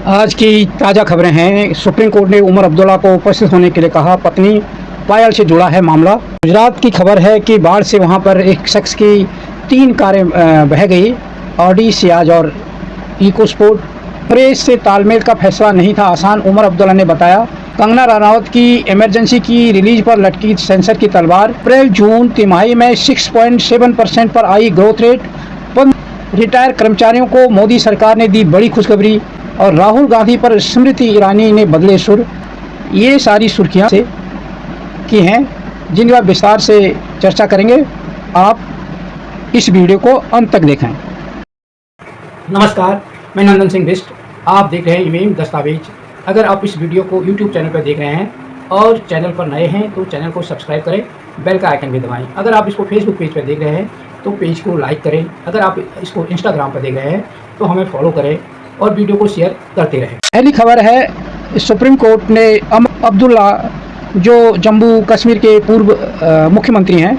आज की ताज़ा खबरें हैं। सुप्रीम कोर्ट ने उमर अब्दुल्ला को उपस्थित होने के लिए कहा। पत्नी पायल से जुड़ा है मामला। गुजरात की खबर है कि बाढ़ से वहां पर एक शख्स की 3 कारें बह गई। ऑडी, सियाज और इको स्पोर्ट। प्रेस से तालमेल का फैसला नहीं था आसान, उमर अब्दुल्ला ने बताया। कंगना रनौत की इमरजेंसी की रिलीज पर लटकी सेंसर की तलवार। अप्रैल जून तिमाही में 6.7% पर आई ग्रोथ रेट। रिटायर कर्मचारियों को मोदी सरकार ने दी बड़ी खुशखबरी। और राहुल गांधी पर स्मृति ईरानी ने बदले सुर। ये सारी सुर्खियां से की हैं जिनकी आप विस्तार से चर्चा करेंगे। आप इस वीडियो को अंत तक देखें। नमस्कार, मैं नंदन सिंह बिष्ट। आप देख रहे हैं इमेम दस्तावेज। अगर आप इस वीडियो को YouTube चैनल पर देख रहे हैं और चैनल पर नए हैं तो चैनल को सब्सक्राइब करें, बेल का आइकन भी दबाएं। अगर आप इसको फेसबुक पेज पर देख रहे हैं तो पेज को लाइक करें। अगर आप इसको इंस्टाग्राम पर देख रहे हैं तो हमें फॉलो करें और वीडियो को शेयर करते रहें। पहली खबर है, सुप्रीम कोर्ट ने अब्दुल्ला जो जम्मू कश्मीर के पूर्व मुख्यमंत्री हैं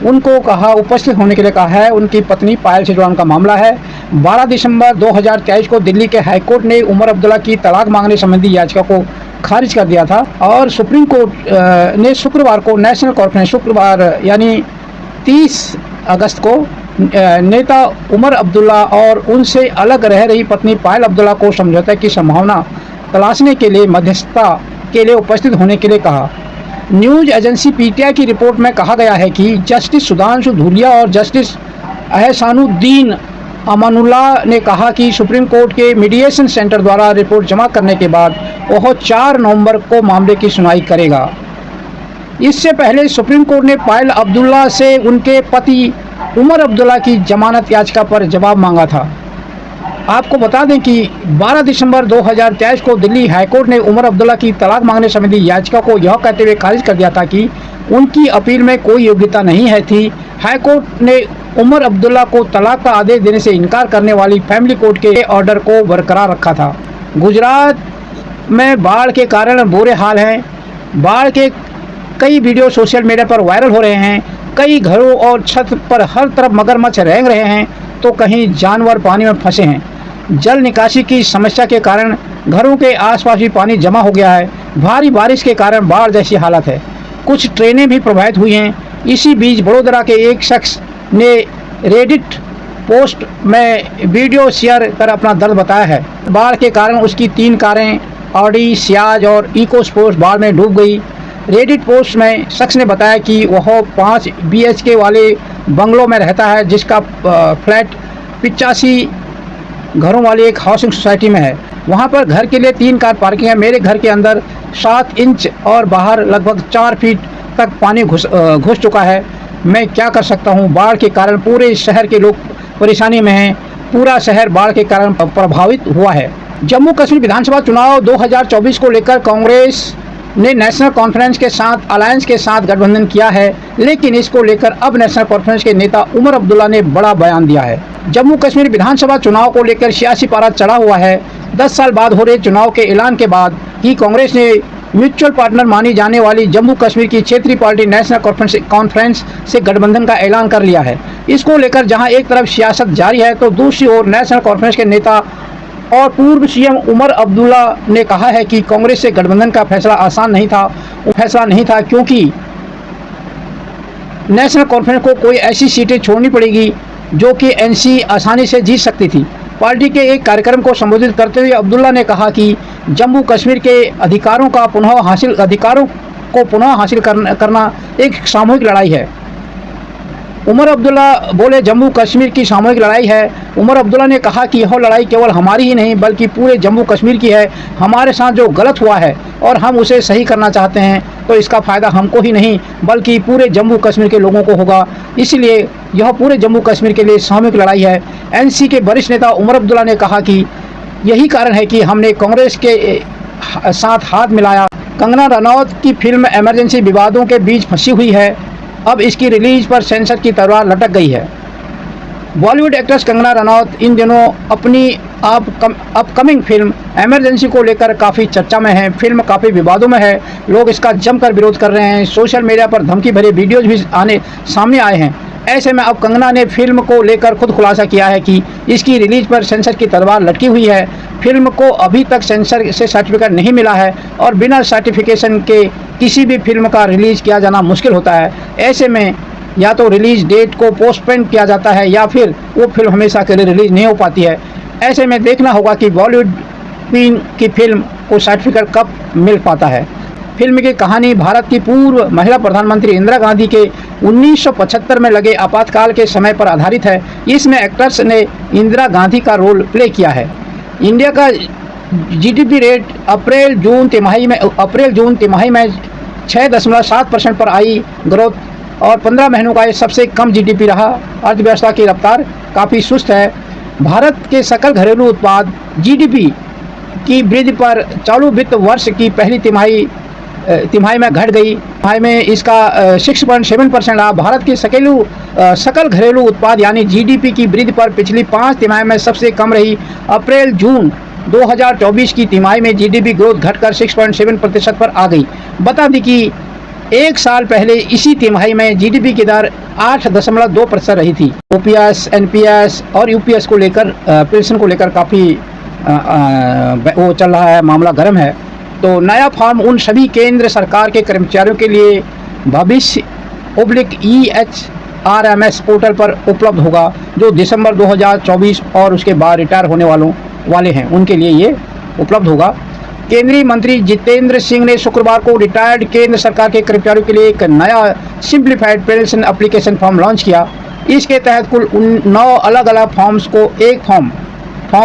उनको कहा उपस्थित होने के लिए कहा है। उनकी पत्नी पायल से जुड़ा उनका मामला है। 12 दिसंबर 2023 को दिल्ली के हाईकोर्ट ने उमर अब्दुल्ला की तलाक मांगने संबंधी याचिका को खारिज कर दिया था और सुप्रीम कोर्ट ने शुक्रवार को नेशनल कॉन्फ्रेंस, शुक्रवार यानी 30 अगस्त को नेता उमर अब्दुल्ला और उनसे अलग रह रही पत्नी पायल अब्दुल्ला को समझौते की संभावना तलाशने के लिए मध्यस्थता के लिए उपस्थित होने के लिए कहा। न्यूज़ एजेंसी पीटीआई की रिपोर्ट में कहा गया है कि जस्टिस सुधांशु धूलिया और जस्टिस एहसानुद्दीन अमानुल्लाह ने कहा कि सुप्रीम कोर्ट के मीडिएशन सेंटर द्वारा रिपोर्ट जमा करने के बाद वह 4 नवंबर को मामले की सुनवाई करेगा। इससे पहले सुप्रीम कोर्ट ने पायल अब्दुल्ला से उनके पति उमर अब्दुल्ला की जमानत याचिका पर जवाब मांगा था। आपको बता दें कि 12 दिसंबर 2023 को दिल्ली हाईकोर्ट ने उमर अब्दुल्ला की तलाक मांगने संबंधी याचिका को यह कहते हुए खारिज कर दिया था कि उनकी अपील में कोई योग्यता नहीं है थी। हाईकोर्ट ने उमर अब्दुल्ला को तलाक का आदेश देने से इनकार करने वाली फैमिली कोर्ट के ऑर्डर को बरकरार रखा था। गुजरात में बाढ़ के कारण बुरे हाल हैं। बाढ़ के कई वीडियो सोशल मीडिया पर वायरल हो रहे हैं। कई घरों और छत पर हर तरफ मगरमच्छ रेंग रहे हैं तो कहीं जानवर पानी में फंसे हैं। जल निकासी की समस्या के कारण घरों के आसपास भी पानी जमा हो गया है। भारी बारिश के कारण बाढ़ जैसी हालत है। कुछ ट्रेनें भी प्रभावित हुई हैं। इसी बीच बड़ोदरा के एक शख्स ने रेडिट पोस्ट में वीडियो शेयर कर अपना दर्द बताया है। बाढ़ के कारण उसकी 3 कारें ऑडी, सियाज और इको स्पोर्ट बाढ़ में डूब गई। रेडिट पोस्ट में शख्स ने बताया कि वह 5 BHK वाले बंगलों में रहता है जिसका फ्लैट 85 घरों वाली एक हाउसिंग सोसाइटी में है। वहां पर घर के लिए 3 कार पार्किंग है। मेरे घर के अंदर 7 इंच और बाहर लगभग 4 फीट तक पानी घुस चुका है। मैं क्या कर सकता हूं? बाढ़ के कारण पूरे शहर के लोग परेशानी में हैं। पूरा शहर बाढ़ के कारण प्रभावित हुआ है। जम्मू कश्मीर विधानसभा चुनाव 2024 को लेकर कांग्रेस ने नेशनल कॉन्फ्रेंस के साथ अलायंस के साथ गठबंधन किया है, लेकिन इसको लेकर अब नेशनल कॉन्फ्रेंस के नेता उमर अब्दुल्ला ने बड़ा बयान दिया है। जम्मू कश्मीर विधानसभा चुनाव को लेकर सियासी पारा चढ़ा हुआ है। 10 साल बाद हो रहे चुनाव के ऐलान के बाद ही कांग्रेस ने म्यूचुअल पार्टनर मानी जाने वाली जम्मू कश्मीर की क्षेत्रीय पार्टी नेशनल कॉन्फ्रेंस से गठबंधन का ऐलान कर लिया है। इसको लेकर जहां एक तरफ सियासत जारी है तो दूसरी ओर नेशनल कॉन्फ्रेंस के नेता और पूर्व CM उमर अब्दुल्ला ने कहा है कि कांग्रेस से गठबंधन का फैसला आसान नहीं था क्योंकि नेशनल कॉन्फ्रेंस को कोई ऐसी सीटें छोड़नी पड़ेगी जो कि NC आसानी से जीत सकती थी। पार्टी के एक कार्यक्रम को संबोधित करते हुए अब्दुल्ला ने कहा कि जम्मू कश्मीर के अधिकारों को पुनः हासिल करना एक सामूहिक लड़ाई है। उमर अब्दुल्ला बोले, जम्मू कश्मीर की सामूहिक लड़ाई है। उमर अब्दुल्ला ने कहा कि यह लड़ाई केवल हमारी ही नहीं बल्कि पूरे जम्मू कश्मीर की है। हमारे साथ जो गलत हुआ है और हम उसे सही करना चाहते हैं तो इसका फ़ायदा हमको ही नहीं बल्कि पूरे जम्मू कश्मीर के लोगों को होगा। इसलिए यह पूरे जम्मू कश्मीर के लिए सामूहिक लड़ाई है। NC के वरिष्ठ नेता उमर अब्दुल्ला ने कहा कि यही कारण है कि हमने कांग्रेस के साथ हाथ मिलाया। कंगना रनौत की फिल्म इमरजेंसी विवादों के बीच फंसी हुई है। अब इसकी रिलीज पर सेंसर की तलवार लटक गई है। बॉलीवुड एक्ट्रेस कंगना रनौत इन दिनों अपनी अपकमिंग फिल्म इमरजेंसी को लेकर काफ़ी चर्चा में है। फिल्म काफ़ी विवादों में है। लोग इसका जमकर विरोध कर रहे हैं। सोशल मीडिया पर धमकी भरे वीडियोज भी सामने आए हैं। ऐसे में अब कंगना ने फिल्म को लेकर खुद खुलासा किया है कि इसकी रिलीज पर सेंसर की तलवार लटकी हुई है। फिल्म को अभी तक सेंसर से सर्टिफिकेट नहीं मिला है और बिना सर्टिफिकेशन के किसी भी फिल्म का रिलीज़ किया जाना मुश्किल होता है। ऐसे में या तो रिलीज़ डेट को पोस्टपोन किया जाता है या फिर वो फिल्म हमेशा के लिए रिलीज़ नहीं हो पाती है। ऐसे में देखना होगा कि बॉलीवुड क्वीन की फिल्म को सर्टिफिकेट कब मिल पाता है। फिल्म की कहानी भारत की पूर्व महिला प्रधानमंत्री इंदिरा गांधी के 1975 में लगे आपातकाल के समय पर आधारित है। इसमें एक्टर्स ने इंदिरा गांधी का रोल प्ले किया है। इंडिया का जीडीपी रेट अप्रैल जून तिमाही में 6.7% पर आई ग्रोथ और 15 महीनों का ये सबसे कम जीडीपी रहा। अर्थव्यवस्था की रफ्तार काफ़ी सुस्त है। भारत के सकल घरेलू उत्पाद जीडीपी की वृद्धि पर चालू वित्त वर्ष की पहली तिमाही में घट गई। तिमाही में इसका 6.7% रहा। भारत की सकल घरेलू उत्पाद यानी जीडीपी की वृद्धि पर पिछली 5 तिमाही में सबसे कम रही। अप्रैल जून 2024 की तिमाही में जीडीपी ग्रोथ घटकर 6.7% पर आ गई। बता दें कि एक साल पहले इसी तिमाही में जीडीपी की दर 8.2% रही थी। ओपीएस, एनपीएस और यूपीएस को लेकर पेंशन को लेकर काफ़ी वो चल रहा है, मामला गर्म है। तो नया फॉर्म उन सभी केंद्र सरकार के कर्मचारियों के लिए भविष्य EHRMS पोर्टल पर उपलब्ध होगा जो दिसंबर 2024 और उसके बाद रिटायर होने वाले हैं, उनके लिए ये उपलब्ध होगा। केंद्रीय मंत्री जितेंद्र सिंह ने शुक्रवार को रिटायर्ड केंद्र सरकार के कर्मचारियों के लिए एक नया simplified pension application form launch किया। इसके तहत कुल 9 अलग अलग फॉर्म्स को एक फॉर्म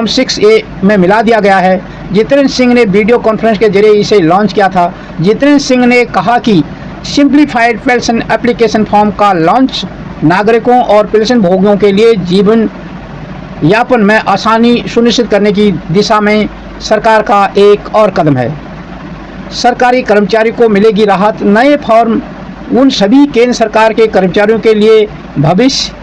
6A में मिला दिया गया है। जितेंद्र सिंह ने वीडियो कॉन्फ्रेंस के जरिए इसे लॉन्च किया था। जितेंद्र सिंह ने कहा कि सिंप्लीफाइड पेंशन एप्लीकेशन फॉर्म का लॉन्च नागरिकों और पेंशन भोगियों के लिए जीवन यापन में आसानी सुनिश्चित करने की दिशा में सरकार का एक और कदम है। सरकारी कर्मचारी को मिलेगी राहत। नए फॉर्म उन सभी केंद्र सरकार के कर्मचारियों के लिए भविष्य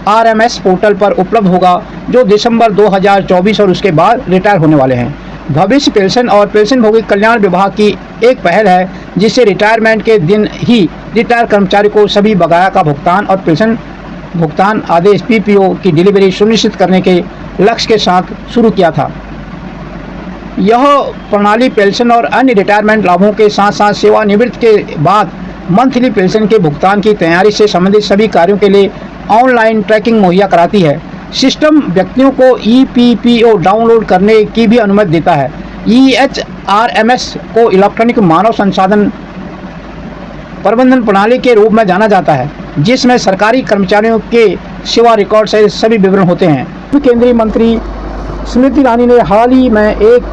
EHRMS पोर्टल पर उपलब्ध होगा जो दिसंबर 2024 और उसके बाद रिटायर होने वाले हैं। भविष्य पेंशन और पेंशनभोगी कल्याण विभाग की एक पहल है जिससे रिटायरमेंट के दिन ही रिटायर कर्मचारी को सभी बकाया का भुगतान और पेंशन भुगतान आदेश PPO की डिलीवरी सुनिश्चित करने के लक्ष्य के साथ शुरू किया था। यह प्रणाली पेंशन और अन्य रिटायरमेंट लाभों के साथ साथ सेवानिवृत्ति के बाद मंथली पेंशन के भुगतान की तैयारी से संबंधित सभी कार्यों के लिए ऑनलाइन ट्रैकिंग मुहैया कराती है। सिस्टम व्यक्तियों को EPPO डाउनलोड करने की भी अनुमति देता है। EHRMS को इलेक्ट्रॉनिक मानव संसाधन प्रबंधन प्रणाली के रूप में जाना जाता है जिसमें सरकारी कर्मचारियों के सेवा रिकॉर्ड से सभी विवरण होते हैं। केंद्रीय मंत्री स्मृति ईरानी ने हाल ही में एक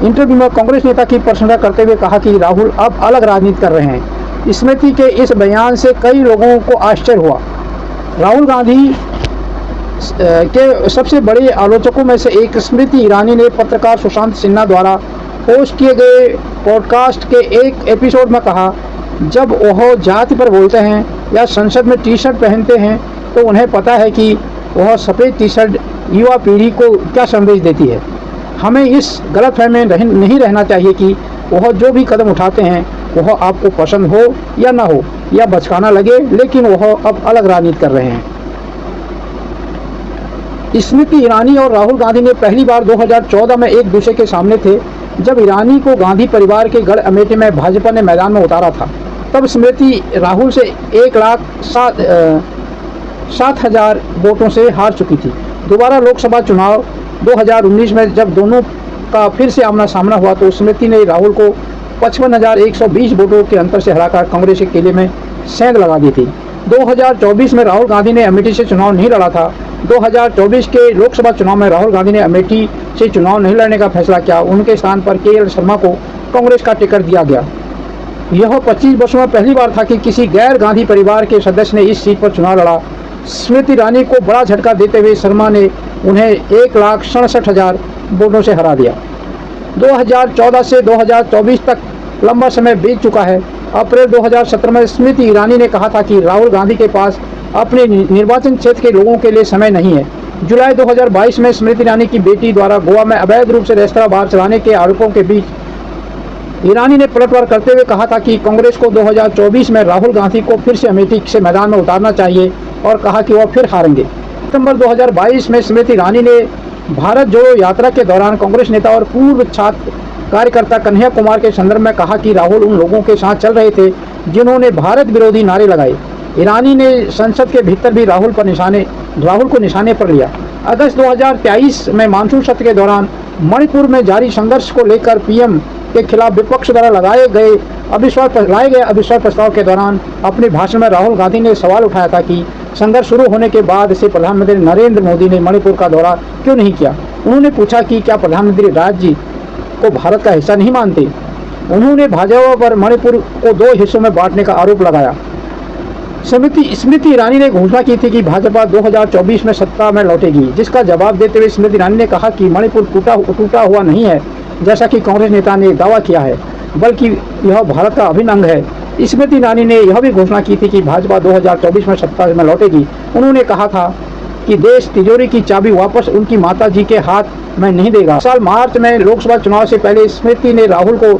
इंटरव्यू में कांग्रेस नेता की प्रशंसा करते हुए कहा कि राहुल अब अलग राजनीति कर रहे हैं। स्मृति के इस बयान से कई लोगों को आश्चर्य हुआ। राहुल गांधी के सबसे बड़े आलोचकों में से एक स्मृति ईरानी ने पत्रकार सुशांत सिन्हा द्वारा पोस्ट किए गए पॉडकास्ट के एक एपिसोड में कहा, जब वह जाति पर बोलते हैं या संसद में टी शर्ट पहनते हैं तो उन्हें पता है कि वह सफ़ेद टी शर्ट युवा पीढ़ी को क्या संदेश देती है। हमें इस गलतफहमी में नहीं रहना चाहिए कि वह जो भी कदम उठाते हैं वह आपको पसंद हो या ना हो या बचकाना लगे, लेकिन वह अब अलग राजनीति कर रहे हैं। स्मृति ईरानी और राहुल गांधी ने पहली बार 2014 में एक दूसरे के सामने थे जब ईरानी को गांधी परिवार के गढ़ अमेठी में भाजपा ने मैदान में उतारा था। तब स्मृति राहुल से 1,07,000 वोटों से हार चुकी थी। दोबारा लोकसभा चुनाव 2019 में जब दोनों का फिर से आमना सामना हुआ तो स्मृति ने राहुल को 55,120 वोटों के अंतर से हराकर कांग्रेस के किले में सेंध लगा दी थी। 2024 में राहुल गांधी ने अमेठी से चुनाव नहीं लड़ा था। 2024 के लोकसभा चुनाव में राहुल गांधी ने अमेठी से चुनाव नहीं लड़ने का फैसला किया। उनके स्थान पर KL शर्मा को कांग्रेस का टिकट दिया गया। यह 25 वर्षों में पहली बार था कि किसी गैर गांधी परिवार के सदस्य ने इस सीट पर चुनाव लड़ा। स्मृति ईरानी को बड़ा झटका देते हुए शर्मा ने उन्हें 1,67,000 वोटों से हरा दिया। 2014 से 2024 तक लंबा समय बीत चुका है। अप्रैल 2017 में स्मृति ईरानी ने कहा था कि राहुल गांधी के पास अपने निर्वाचन क्षेत्र के लोगों के लिए समय नहीं है। जुलाई 2022 में स्मृति ईरानी की बेटी द्वारा गोवा में अवैध रूप से रेस्तरां बार चलाने के आरोपों के बीच ईरानी ने पलटवार करते हुए कहा था कि कांग्रेस को 2024 में राहुल गांधी को फिर से अमेठी से मैदान में उतारना चाहिए और कहा कि वह फिर हारेंगे। सितंबर 2022 में स्मृति ईरानी ने भारत जोड़ो यात्रा के दौरान कांग्रेस नेता और पूर्व छात्र कार्यकर्ता कन्हैया कुमार के संदर्भ में कहा कि राहुल उन लोगों के साथ चल रहे थे जिन्होंने भारत विरोधी नारे लगाए। ईरानी ने संसद के भीतर भी राहुल को निशाने पर लिया। अगस्त 2023 में मानसून सत्र के दौरान मणिपुर में जारी संघर्ष को लेकर पीएम के खिलाफ विपक्ष द्वारा लाए गए अविश्वास प्रस्ताव के दौरान अपने भाषण में राहुल गांधी ने सवाल उठाया था कि संघर्ष शुरू होने के बाद से प्रधानमंत्री नरेंद्र मोदी ने मणिपुर का दौरा क्यों नहीं किया। उन्होंने पूछा कि क्या प्रधानमंत्री राज्य को भारत का हिस्सा नहीं मानते। उन्होंने भाजपा पर मणिपुर को 2 हिस्सों में बांटने का आरोप लगाया। स्मृति ईरानी ने घोषणा की थी कि भाजपा 2024 में सत्ता में लौटेगी, जिसका जवाब देते हुए स्मृति ईरानी ने कहा कि मणिपुर टूटा हुआ नहीं है जैसा कि कांग्रेस नेता ने दावा किया है, बल्कि यह भारत का अभिन्न अंग है। स्मृति ईरानी ने यह भी घोषणा की थी कि भाजपा 2024 में सत्ता में लौटेगी। उन्होंने कहा था कि देश तिजोरी की चाबी वापस उनकी माताजी के हाथ में नहीं देगा। साल मार्च में लोकसभा चुनाव से पहले स्मृति ने राहुल को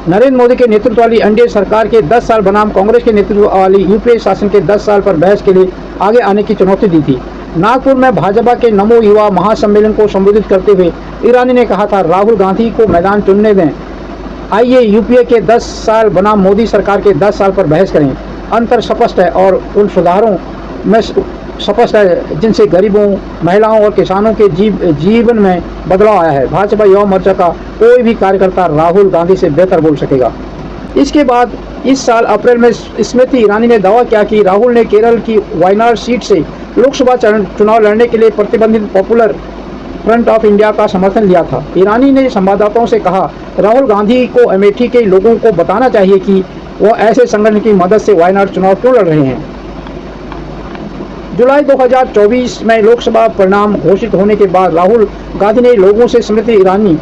नरेंद्र मोदी के नेतृत्व वाली एनडीए सरकार के 10 साल बनाम कांग्रेस के नेतृत्व वाली यूपीए शासन के 10 साल पर बहस के लिए आगे आने की चुनौती दी थी। नागपुर में भाजपा के नमो युवा महासम्मेलन को संबोधित करते हुए ईरानी ने कहा था, राहुल गांधी को मैदान चुनने दें, आइए यूपीए के 10 साल बनाम मोदी सरकार के 10 साल पर बहस करें। अंतर स्पष्ट है और उन सुधारों में स्पष्ट है जिनसे गरीबों, महिलाओं और किसानों के जीवन में बदलाव आया है। भाजपा युवा मोर्चा का कोई भी कार्यकर्ता राहुल गांधी से बेहतर बोल सकेगा। इसके बाद इस साल अप्रैल में स्मृति ईरानी ने दावा किया कि राहुल ने केरल की वायनाड सीट से लोकसभा चुनाव लड़ने के लिए प्रतिबंधित पॉपुलर फ्रंट ऑफ इंडिया का समर्थन लिया था। ईरानी ने संवाददाताओं से कहा, राहुल गांधी को अमेठी के लोगों को बताना चाहिए कि वह ऐसे संगठन की मदद से वायनाड चुनाव क्यों लड़ रहे हैं। जुलाई 2024 में लोकसभा परिणाम घोषित होने के बाद राहुल गांधी ने लोगों से स्मृति ईरानी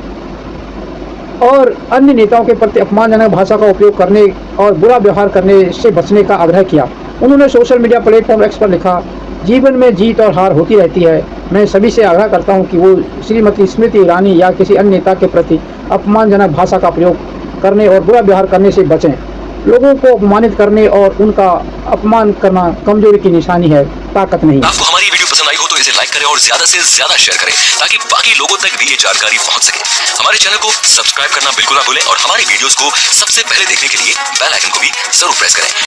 और अन्य नेताओं के प्रति अपमानजनक भाषा का उपयोग करने और बुरा व्यवहार करने से बचने का आग्रह किया। उन्होंने सोशल मीडिया प्लेटफॉर्म एक्स पर लिखा, जीवन में जीत और हार होती रहती है। मैं सभी से आग्रह करता हूं कि वो श्रीमती स्मृति ईरानी या किसी अन्य नेता के प्रति अपमानजनक भाषा का प्रयोग करने और बुरा व्यवहार करने से बचें। लोगों को अपमानित करने और उनका अपमान करना कमजोरी की निशानी है, ताकत नहीं। आपको हमारी वीडियो पसंद आई हो तो इसे लाइक करें और ज्यादा से ज्यादा शेयर करें ताकि बाकी लोगों तक भी ये जानकारी पहुंच सके। हमारे चैनल को सब्सक्राइब करना बिल्कुल ना भूलें और हमारी वीडियोस को सबसे पहले देखने के लिए बेल आइकन को भी जरूर प्रेस करें।